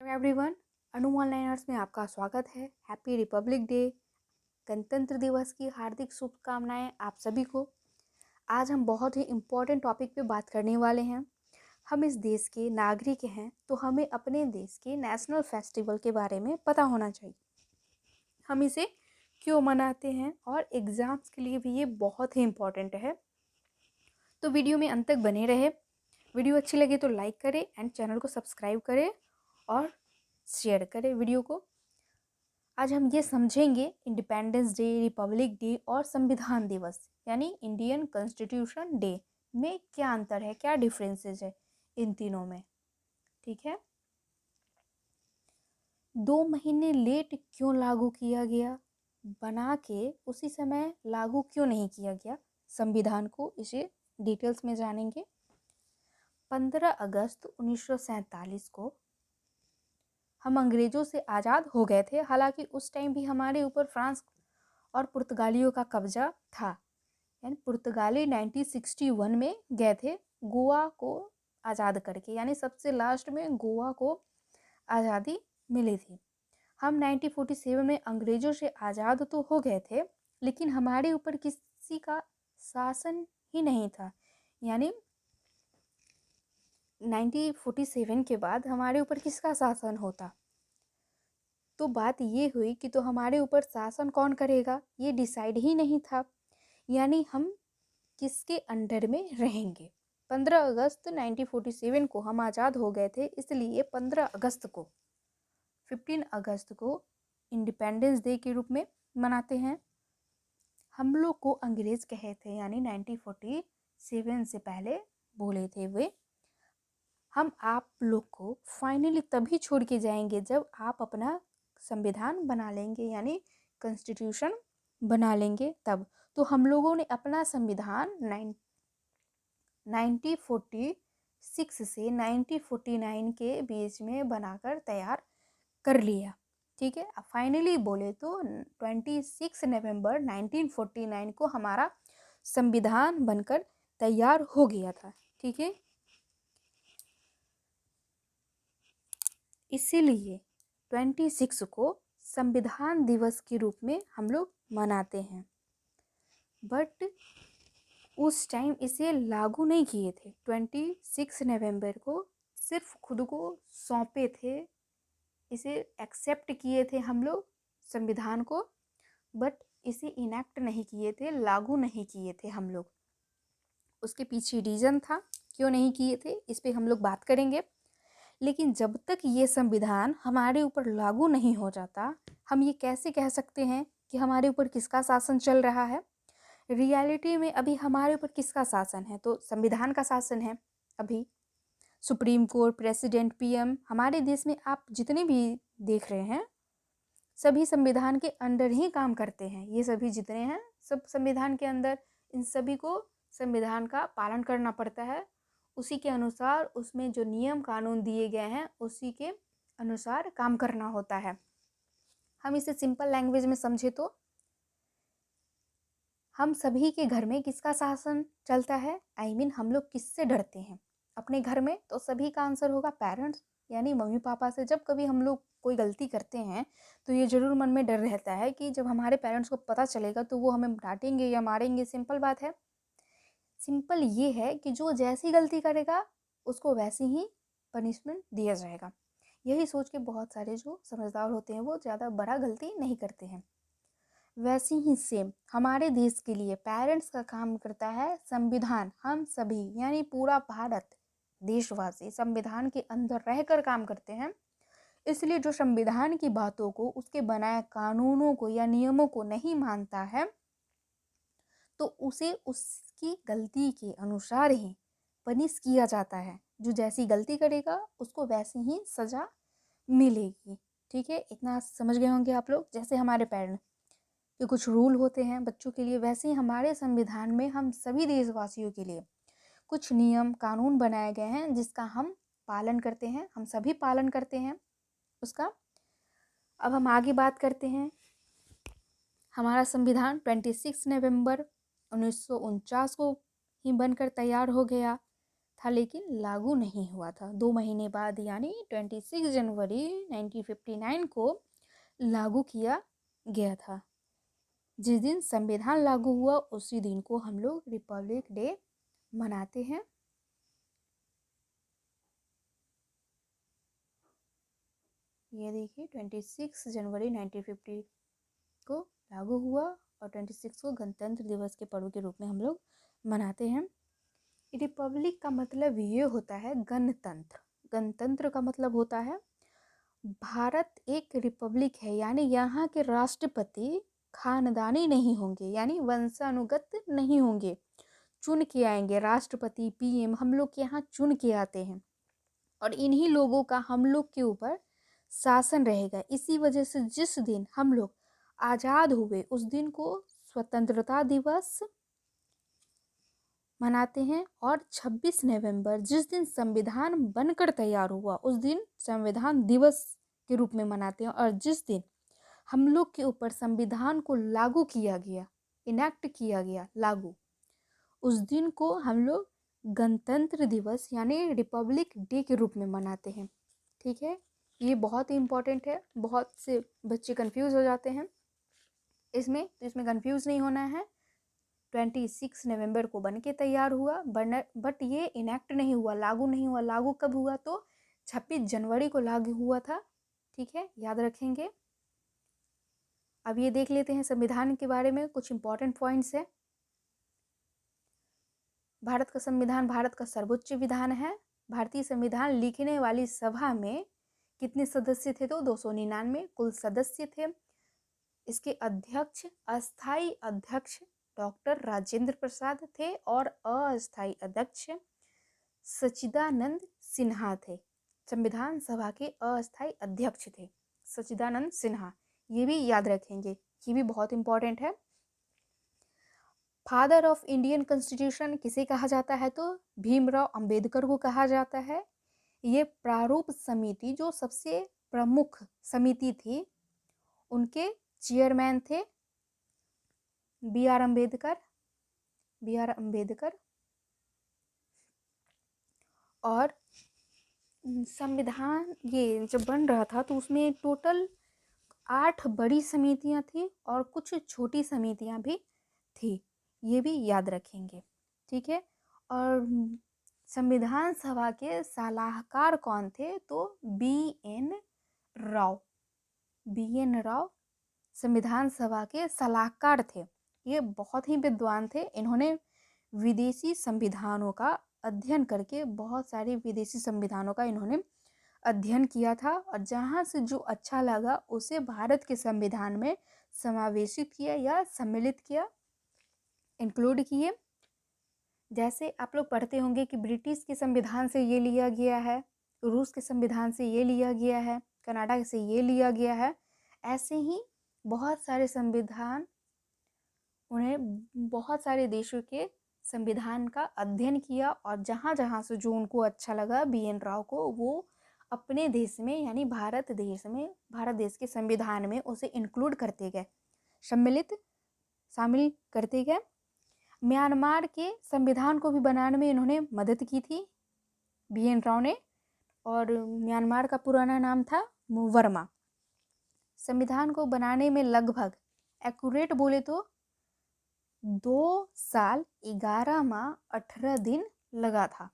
Hello everyone, अनु online arts में आपका स्वागत है। हैप्पी रिपब्लिक डे, गणतंत्र दिवस की हार्दिक शुभकामनाएं आप सभी को। आज हम बहुत ही इम्पोर्टेंट टॉपिक पे बात करने वाले हैं। हम इस देश के नागरिक हैं तो हमें अपने देश के नेशनल फेस्टिवल के बारे में पता होना चाहिए। हम इसे क्यों मनाते हैं और एग्ज़ाम्स के लिए भी ये बहुत ही इम्पोर्टेंट है। तो वीडियो में अंत तक बने रहे। वीडियो अच्छी लगे तो लाइक करें एंड चैनल को सब्सक्राइब करें और शेयर करें वीडियो को। आज हम ये समझेंगे इंडिपेंडेंस डे, रिपब्लिक डे और संविधान दिवस यानी इंडियन कॉन्स्टिट्यूशन डे में क्या अंतर है, क्या डिफरेंसेस है इन तीनों में। ठीक है, 2 महीने लेट क्यों लागू किया गया, बना के उसी समय लागू क्यों नहीं किया गया संविधान को, इसे डिटेल्स में जानेंगे। 15 अगस्त 1947 को हम अंग्रेज़ों से आज़ाद हो गए थे। हालांकि उस टाइम भी हमारे ऊपर फ्रांस और पुर्तगालियों का कब्जा था। यानी पुर्तगाली 1961 में गए थे गोवा को आज़ाद करके, यानी सबसे लास्ट में गोवा को आज़ादी मिली थी। हम 1947 में अंग्रेज़ों से आज़ाद तो हो गए थे, लेकिन हमारे ऊपर किसी का शासन ही नहीं था। यानी 1947 के बाद हमारे ऊपर किसका शासन होता। तो बात ये हुई कि तो हमारे ऊपर शासन कौन करेगा, ये डिसाइड ही नहीं था। यानी हम किसके अंडर में रहेंगे। 15 अगस्त 1947 को हम आज़ाद हो गए थे, इसलिए 15 अगस्त को 15 अगस्त को इंडिपेंडेंस डे के रूप में मनाते हैं। हम लोग को अंग्रेज कहे थे, यानी 1947 से पहले बोले थे वे, हम आप लोग को फाइनली तभी छोड़ के जाएंगे जब आप अपना संविधान बना लेंगे, यानी कॉन्स्टिट्यूशन बना लेंगे तब। तो हम लोगों ने अपना संविधान 1946 से 1949 के बीच में बनाकर तैयार कर लिया। ठीक है, फाइनली बोले तो 26 नवंबर 1949 को हमारा संविधान बनकर तैयार हो गया था। ठीक है, इसीलिए 26 को संविधान दिवस के रूप में हम लोग मनाते हैं। बट उस टाइम इसे लागू नहीं किए थे। 26 नवंबर को सिर्फ खुद को सौंपे थे, इसे एक्सेप्ट किए थे हम लोग संविधान को, बट इसे इनेक्ट नहीं किए थे, लागू नहीं किए थे हम लोग। उसके पीछे रीज़न था क्यों नहीं किए थे, इस पे हम लोग बात करेंगे। लेकिन जब तक ये संविधान हमारे ऊपर लागू नहीं हो जाता, हम ये कैसे कह सकते हैं कि हमारे ऊपर किसका शासन चल रहा है। रियलिटी में अभी हमारे ऊपर किसका शासन है, तो संविधान का शासन है। अभी सुप्रीम कोर्ट, प्रेसिडेंट, पीएम, हमारे देश में आप जितने भी देख रहे हैं सभी संविधान के अंडर ही काम करते हैं। ये सभी जितने हैं सब संविधान के अंदर, इन सभी को संविधान का पालन करना पड़ता है। उसी के अनुसार उसमें जो नियम कानून दिए गए हैं उसी के अनुसार काम करना होता है। हम इसे सिंपल लैंग्वेज में समझे तो हम सभी के घर में किसका शासन चलता है, आई मीन हम लोग किससे डरते हैं अपने घर में, तो सभी का आंसर होगा पेरेंट्स, यानी मम्मी पापा से। जब कभी हम लोग कोई गलती करते हैं तो ये ज़रूर मन में डर रहता है कि जब हमारे पेरेंट्स को पता चलेगा तो वो हमें डांटेंगे या मारेंगे। सिंपल बात है, सिंपल ये है कि जो जैसी गलती करेगा उसको वैसी ही पनिशमेंट दिया जाएगा। यही सोच के बहुत सारे जो समझदार होते हैं वो ज़्यादा बड़ा गलती नहीं करते हैं। वैसे ही सेम हमारे देश के लिए पेरेंट्स का काम करता है संविधान। हम सभी यानी पूरा भारत देशवासी संविधान के अंदर रहकर काम करते हैं। इसलिए जो संविधान की बातों को, उसके बनाए कानूनों को या नियमों को नहीं मानता है तो उसे उसकी गलती के अनुसार ही पनिश किया जाता है। जो जैसी गलती करेगा उसको वैसी ही सजा मिलेगी। ठीक है, इतना समझ गए होंगे आप लोग। जैसे हमारे पेरेंट्स के कुछ रूल होते हैं बच्चों के लिए, वैसे ही हमारे संविधान में हम सभी देशवासियों के लिए कुछ नियम कानून बनाए गए हैं जिसका हम पालन करते हैं, हम सभी पालन करते हैं उसका। अब हम आगे बात करते हैं। हमारा संविधान 26 नवंबर 1949 को ही बनकर तैयार हो गया। था लेकिन लागू नहीं हुआ था। 2 महीने बाद यानी 26 जनवरी 1959 को लागू किया गया था। जिस दिन संविधान लागू हुआ उसी दिन को हम लोग रिपब्लिक डे मनाते हैं। ये देखिए 26 जनवरी 1950 को लागू हुआ और 26 को गणतंत्र दिवस के पर्व के रूप में हम लोग मनाते हैं। रिपब्लिक का मतलब ये होता है गणतंत्र। गणतंत्र का मतलब होता है भारत एक रिपब्लिक है, यानी यहाँ के राष्ट्रपति खानदानी नहीं होंगे, यानी वंशानुगत नहीं होंगे, चुन के आएंगे। राष्ट्रपति पीएम हम लोग के यहाँ चुन के आते हैं और इन्हीं लोगों का हम लोग के ऊपर शासन रहेगा। इसी वजह से जिस दिन हम लोग आज़ाद हुए उस दिन को स्वतंत्रता दिवस मनाते हैं और 26 नवंबर जिस दिन संविधान बनकर तैयार हुआ उस दिन संविधान दिवस के रूप में मनाते हैं। और जिस दिन हम लोग के ऊपर संविधान को लागू किया गया, इनेक्ट किया गया, लागू, उस दिन को हम लोग गणतंत्र दिवस यानी रिपब्लिक डे के रूप में मनाते हैं। ठीक है, ये बहुत ही इम्पोर्टेंट है। बहुत से बच्चे कंफ्यूज हो जाते हैं इसमें, तो इसमें कंफ्यूज नहीं होना है। 26 नवंबर को बन के तैयार हुआ, बट ये इनेक्ट नहीं हुआ, लागू नहीं हुआ। लागू कब हुआ? तो 26 जनवरी को लागू हुआ था। ठीक है, याद रखेंगे। अब ये देख लेते हैं संविधान के बारे में कुछ इंपॉर्टेंट पॉइंट्स है। भारत का संविधान भारत का सर्वोच्च विधान है। भारतीय संविधान लिखने वाली सभा में कितने सदस्य थे? तो 299 कुल सदस्य थे। इसके अध्यक्ष, अस्थाई अध्यक्ष डॉक्टर राजेंद्र प्रसाद थे और अस्थाई अध्यक्ष सच्चिदानंद सिन्हा थे। संविधान सभा के अस्थाई अध्यक्ष थे सच्चिदानंद सिन्हा। ये भी याद रखेंगे, ये भी बहुत इंपॉर्टेंट है। फादर ऑफ इंडियन कॉन्स्टिट्यूशन किसे कहा जाता है? तो भीमराव अंबेडकर को कहा जाता है। ये प्रारूप समिति जो सबसे प्रमुख समिति थी उनके चेयरमैन थे बी आर अम्बेडकर। और संविधान ये जब बन रहा था तो उसमें टोटल 8 बड़ी समितियां थी और कुछ छोटी समितियां भी थी, ये भी याद रखेंगे। ठीक है, और संविधान सभा के सलाहकार कौन थे? तो बी.एन. राव संविधान सभा के सलाहकार थे। ये बहुत ही विद्वान थे। इन्होंने विदेशी संविधानों का अध्ययन करके बहुत सारे विदेशी संविधानों का इन्होंने अध्ययन किया था और जहाँ से जो अच्छा लगा उसे भारत के संविधान में समावेशित किया या सम्मिलित किया, इंक्लूड किए। जैसे आप लोग पढ़ते होंगे कि ब्रिटिश के संविधान से ये लिया गया है, रूस के संविधान से ये लिया गया है, कनाडा से ये लिया गया है। ऐसे ही बहुत सारे संविधान, उन्हें बहुत सारे देशों के संविधान का अध्ययन किया और जहाँ जहाँ से जो उनको अच्छा लगा बी.एन. राव को, वो अपने देश में यानी भारत देश के संविधान में उसे इंक्लूड करते गए, शामिल करते गए। म्यांमार के संविधान को भी बनाने में इन्होंने मदद की थी बी.एन. राव ने, और म्यांमार का पुराना नाम था वर्मा। संविधान को बनाने में लगभग एक्यूरेट बोले तो 2 साल 11 माह 18 दिन लगा था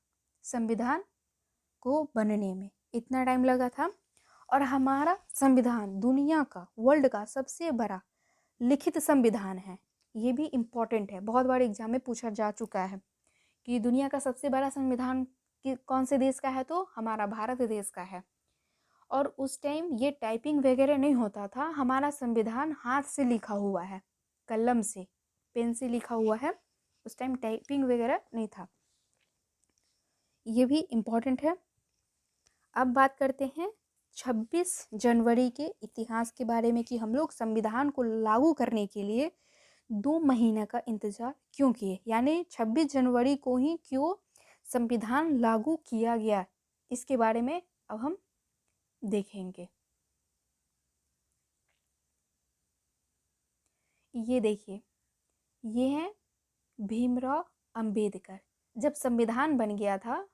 संविधान को बनने में, इतना टाइम लगा था। और हमारा संविधान दुनिया का, वर्ल्ड का सबसे बड़ा लिखित संविधान है। ये भी इम्पोर्टेंट है, बहुत बार एग्जाम में पूछा जा चुका है कि दुनिया का सबसे बड़ा संविधान कौन से देश का है? तो हमारा भारत देश का है। और उस टाइम ये टाइपिंग वगैरह नहीं होता था, हमारा संविधान हाथ से लिखा हुआ है, कलम से, पेन से लिखा हुआ है। उस टाइम टाइपिंग वगैरह नहीं था, ये भी इम्पोर्टेंट है। अब बात करते हैं 26 जनवरी के इतिहास के बारे में कि हम लोग संविधान को लागू करने के लिए 2 महीने का इंतजार क्यों किए, यानी 26 जनवरी को ही क्यों संविधान लागू किया गया, इसके बारे में अब हम देखेंगे। ये देखिए, ये है भीमराव अंबेडकर। जब संविधान बन गया था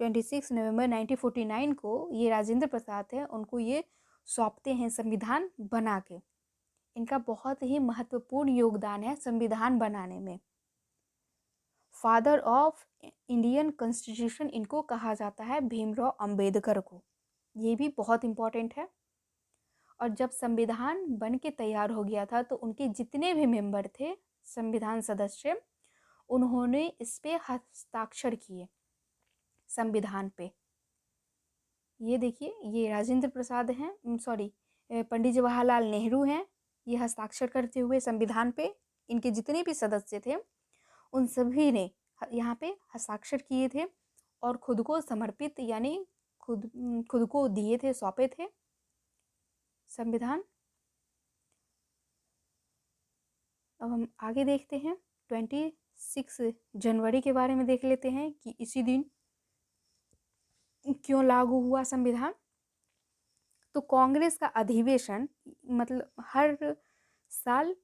26 नवंबर 1949 को ये राजेंद्र प्रसाद है, उनको ये सौंपते हैं संविधान बना के। इनका बहुत ही महत्वपूर्ण योगदान है संविधान बनाने में। फादर ऑफ इंडियन कॉन्स्टिट्यूशन इनको कहा जाता है, भीमराव अंबेडकर को। ये भी बहुत इम्पोर्टेंट है। और जब संविधान बन के तैयार हो गया था तो उनके जितने भी मेंबर थे संविधान सदस्य, उन्होंने इस पे हस्ताक्षर किए संविधान पे। ये देखिए, ये राजेंद्र प्रसाद हैं, सॉरी पंडित जवाहरलाल नेहरू हैं, ये हस्ताक्षर करते हुए संविधान पे। इनके जितने भी सदस्य थे उन सभी ने यहाँ पे हस्ताक्षर किए थे और खुद को समर्पित यानी खुद को दिए थे, सौंपे थे संविधान। अब हम आगे देखते हैं 26 जनवरी के बारे में देख लेते हैं कि इसी दिन क्यों लागू हुआ संविधान। तो कांग्रेस का अधिवेशन मतलब हर साल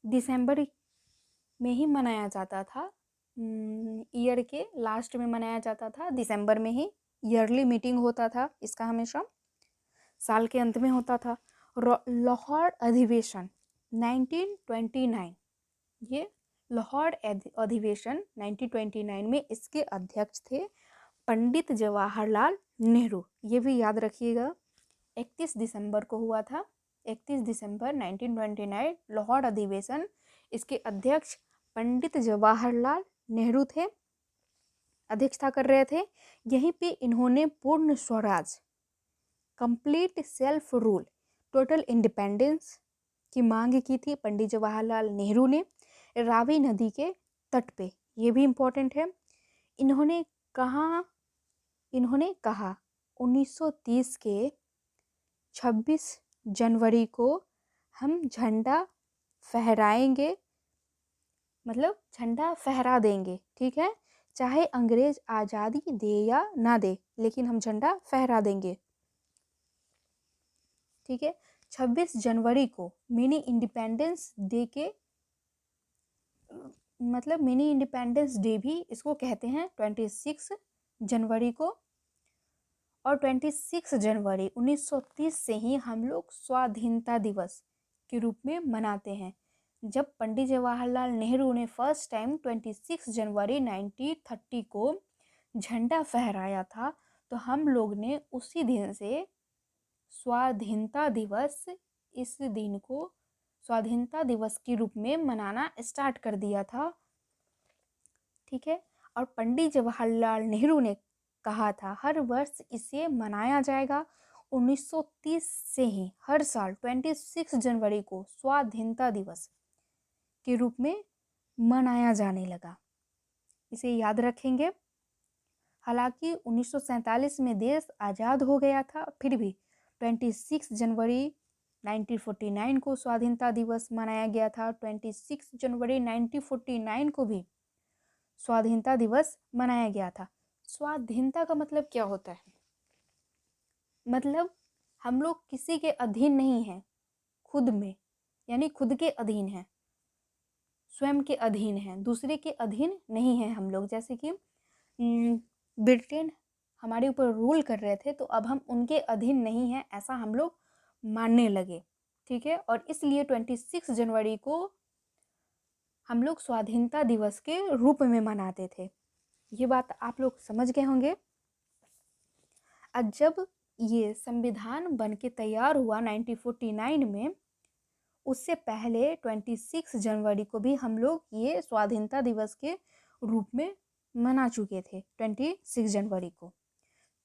दिसंबर में ही मनाया जाता था, ईयर के लास्ट में मनाया जाता था, दिसंबर में ही ईयरली मीटिंग होता था इसका, हमेशा साल के अंत में होता था। लाहौर अधिवेशन 1929, ये लाहौर अधिवेशन 1929 में इसके अध्यक्ष थे पंडित जवाहरलाल नेहरू। ये भी याद रखिएगा, 31 दिसंबर को हुआ था। 31 दिसंबर 1929 लाहौर अधिवेशन, इसके अध्यक्ष पंडित जवाहरलाल नेहरू थे, अध्यक्षता कर रहे थे। यहीं पे इन्होंने पूर्ण Swaraj, complete self rule, total independence की मांग की थी पंडित जवाहरलाल नेहरू ने, रावी नदी के तट पे। ये भी इम्पोर्टेंट है। इन्होंने कहा 1930 के 26 जनवरी को हम झंडा फहराएंगे, मतलब झंडा फहरा देंगे, ठीक है, चाहे अंग्रेज आज़ादी दे या ना दे, लेकिन हम झंडा फहरा देंगे, ठीक है। 26 जनवरी को मिनी इंडिपेंडेंस डे के, मतलब मिनी इंडिपेंडेंस डे भी इसको कहते हैं 26 जनवरी को। और 26 जनवरी 1930 से ही हम लोग स्वाधीनता दिवस के रूप में मनाते हैं। जब पंडित जवाहरलाल नेहरू ने फर्स्ट टाइम 26 जनवरी 1930 को झंडा फहराया था, तो हम लोग ने उसी दिन से स्वाधीनता दिवस, इस दिन को स्वाधीनता दिवस के रूप में मनाना स्टार्ट कर दिया था, ठीक है। और पंडित जवाहरलाल नेहरू ने कहा था हर वर्ष इसे मनाया जाएगा। 1930 से ही हर साल 26 जनवरी को स्वाधीनता दिवस के रूप में मनाया जाने लगा। इसे याद रखेंगे। हालांकि 1947 में देश आज़ाद हो गया था, फिर भी 26 जनवरी 1949 को स्वाधीनता दिवस मनाया गया था। 26 जनवरी 1949 को भी स्वाधीनता दिवस मनाया गया था। स्वाधीनता का मतलब क्या होता है? मतलब हम लोग किसी के अधीन नहीं हैं, खुद में, यानी खुद के अधीन हैं, स्वयं के अधीन हैं, दूसरे के अधीन नहीं हैं हम लोग। जैसे कि ब्रिटेन हमारे ऊपर रूल कर रहे थे, तो अब हम उनके अधीन नहीं हैं, ऐसा हम लोग मानने लगे, ठीक है। और इसलिए 26 जनवरी को हम लोग स्वाधीनता दिवस के रूप में मनाते थे। ये बात आप लोग समझ गए होंगे। आज जब ये संविधान बन के तैयार हुआ 1949 में, उससे पहले 26 जनवरी को भी हम लोग ये स्वाधीनता दिवस के रूप में मना चुके थे 26 जनवरी को।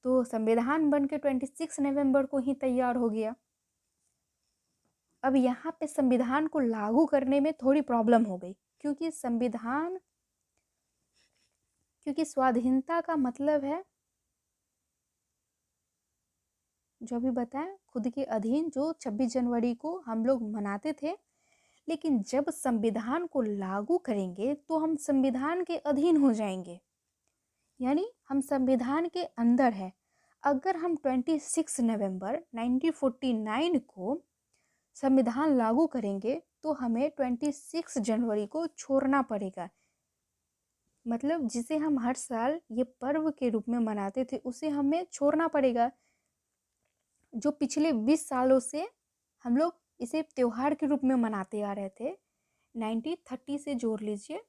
तो संविधान बन के 26 नवंबर को ही तैयार हो गया। अब यहाँ पे संविधान को लागू करने में थोड़ी प्रॉब्लम हो गई, क्योंकि स्वाधीनता का मतलब है, जो अभी बताएं, खुद के अधीन, जो 26 जनवरी को हम लोग मनाते थे। लेकिन जब संविधान को लागू करेंगे तो हम संविधान के अधीन हो जाएंगे, यानी हम संविधान के अंदर है। अगर हम 26 नवंबर 1949 को संविधान लागू करेंगे तो हमें 26 जनवरी को छोड़ना पड़ेगा, मतलब जिसे हम हर साल ये पर्व के रूप में मनाते थे उसे हमें छोड़ना पड़ेगा। जो पिछले 20 सालों से हम लोग इसे त्योहार के रूप में मनाते आ रहे थे, 1930 से जोड़ लीजिए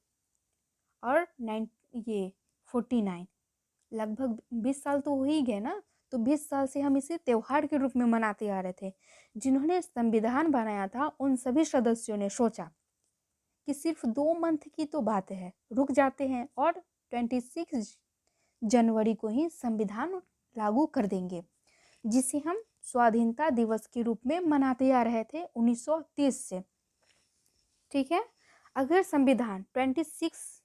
और 49 लगभग 20 साल तो हो ही गए ना। तो 20 साल से हम इसे त्योहार के रूप में मनाते आ रहे थे। जिन्होंने संविधान बनाया था उन सभी सदस्यों ने सोचा कि सिर्फ 2 मंथ की तो बात है, रुक जाते हैं और 26 जनवरी को ही संविधान लागू कर देंगे, जिसे हम स्वाधीनता दिवस के रूप में मनाते आ रहे थे 1930 से। ठीक है, अगर संविधान 26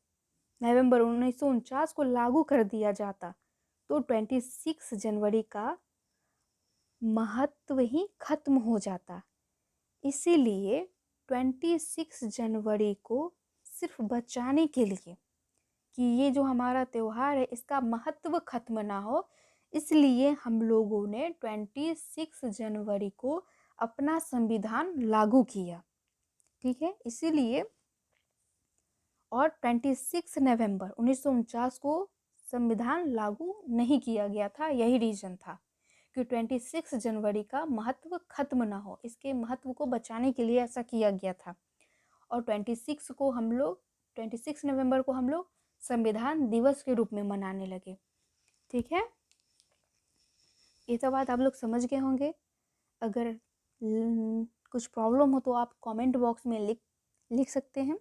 नवंबर 1949 को लागू कर दिया जाता तो 26 जनवरी का महत्व ही खत्म हो जाता। इसीलिए 26 जनवरी को सिर्फ बचाने के लिए कि ये जो हमारा त्योहार है इसका महत्व खत्म ना हो, इसलिए हम लोगों ने 26 जनवरी को अपना संविधान लागू किया। ठीक है, इसीलिए और 26 नवंबर 1949 को संविधान लागू नहीं किया गया था। यही रीजन था कि 26 जनवरी का महत्व खत्म ना हो, इसके महत्व को बचाने के लिए ऐसा किया गया था। और 26 नवंबर को हम लोग संविधान दिवस के रूप में मनाने लगे। ठीक है, ये तो बात आप लोग समझ गए होंगे। अगर कुछ प्रॉब्लम हो तो आप कमेंट बॉक्स में लिख सकते हैं।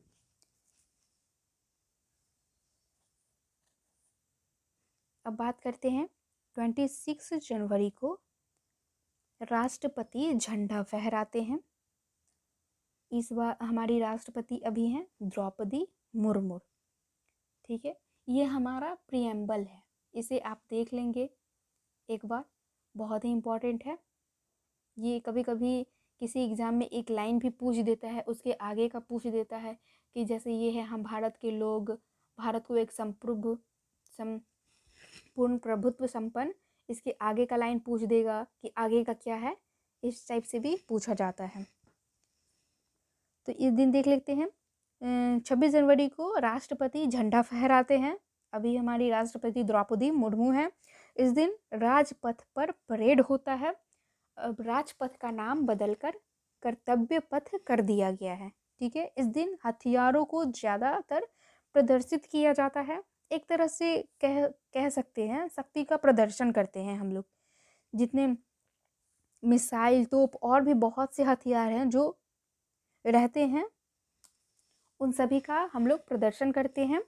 अब बात करते हैं 26 जनवरी को राष्ट्रपति झंडा फहराते हैं। इस बार हमारी राष्ट्रपति अभी हैं द्रौपदी मुर्मू। ठीक है, ये हमारा प्रीएम्बल है, इसे आप देख लेंगे एक बार, बहुत ही इम्पोर्टेंट है। ये कभी कभी किसी एग्ज़ाम में एक लाइन भी पूछ देता है, उसके आगे का पूछ देता है कि जैसे ये है हम भारत के लोग, भारत को एक पूर्ण प्रभुत्व संपन्न, इसके आगे का लाइन पूछ देगा कि आगे का क्या है, इस टाइप से भी पूछा जाता है। तो इस दिन देख लेते हैं 26 जनवरी को राष्ट्रपति झंडा फहराते हैं। अभी हमारी राष्ट्रपति द्रौपदी मुर्मू हैं। इस दिन राजपथ पर परेड होता है। अब राजपथ का नाम बदलकर कर्तव्य पथ कर दिया गया है। ठीक है, इस दिन हथियारों को ज़्यादातर प्रदर्शित किया जाता है। एक तरह से कह सकते हैं शक्ति का प्रदर्शन करते हैं हम लोग। जितने मिसाइल, तोप और भी बहुत से हथियार हैं जो रहते हैं, उन सभी का हम लोग प्रदर्शन करते हैं।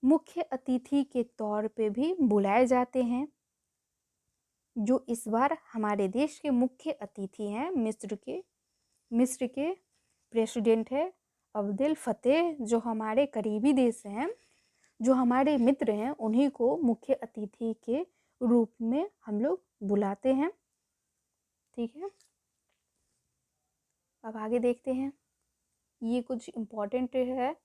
मुख्य अतिथि के तौर पे भी बुलाए जाते हैं। जो इस बार हमारे देश के मुख्य अतिथि हैं मिस्र के प्रेसिडेंट है अब्देल फतेह, जो हमारे करीबी देश हैं, जो हमारे मित्र हैं, उन्हीं को मुख्य अतिथि के रूप में हम लोग बुलाते हैं। ठीक है, अब आगे देखते हैं। ये कुछ इम्पोर्टेंट है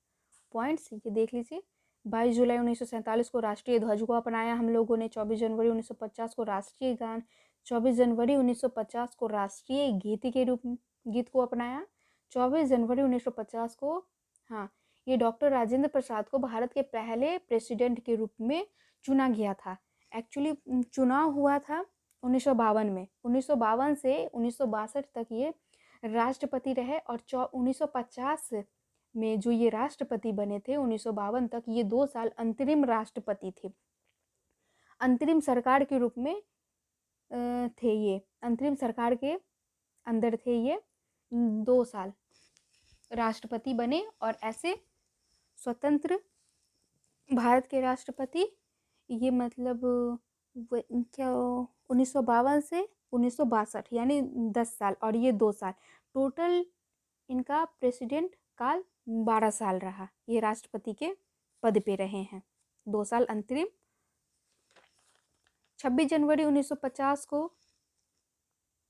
पॉइंट्स, ये देख लीजिए। 22 जुलाई 1947 को राष्ट्रीय ध्वज को अपनाया हम लोगों ने। 24 जनवरी 1950 को राष्ट्रीय गान, 24 जनवरी 1950 को राष्ट्रीय गीत को अपनाया। 24 जनवरी 1950 को, हाँ, ये डॉक्टर राजेंद्र प्रसाद को भारत के पहले प्रेसिडेंट के रूप में चुना गया था। एक्चुअली चुनाव हुआ था 1952 में। 1952 से 1962 तक ये राष्ट्रपति रहे और 1950 में जो ये राष्ट्रपति बने थे 1952 तक, ये 2 साल अंतरिम राष्ट्रपति थे। अंतरिम सरकार के रूप में थे ये, अंतरिम सरकार के अंदर थे ये, 2 साल राष्ट्रपति बने और ऐसे स्वतंत्र भारत के राष्ट्रपति। ये मतलब क्या 1952 से 1962 यानी 10 साल और ये 2 साल, टोटल इनका प्रेसिडेंट काल 12 साल रहा। ये राष्ट्रपति के पद पे रहे हैं, 2 साल अंतरिम। 26 जनवरी 1950 को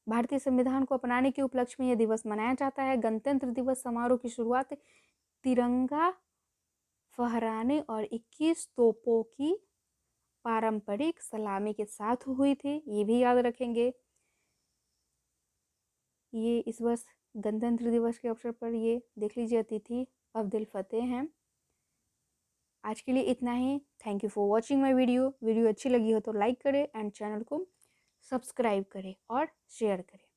भारतीय संविधान को अपनाने के उपलक्ष्य में यह दिवस मनाया जाता है। गणतंत्र दिवस समारोह की शुरुआत तिरंगा फहराने और 21 तोपों की पारंपरिक सलामी के साथ हुई थी, ये भी याद रखेंगे। ये इस वर्ष गणतंत्र दिवस के अवसर पर ये देख लीजिए, अतिथि अब्दुल फतेह हैं। आज के लिए इतना ही। Thank you for watching my video. Video अच्छी लगी हो तो लाइक करें एंड चैनल को सब्सक्राइब करें और शेयर करें।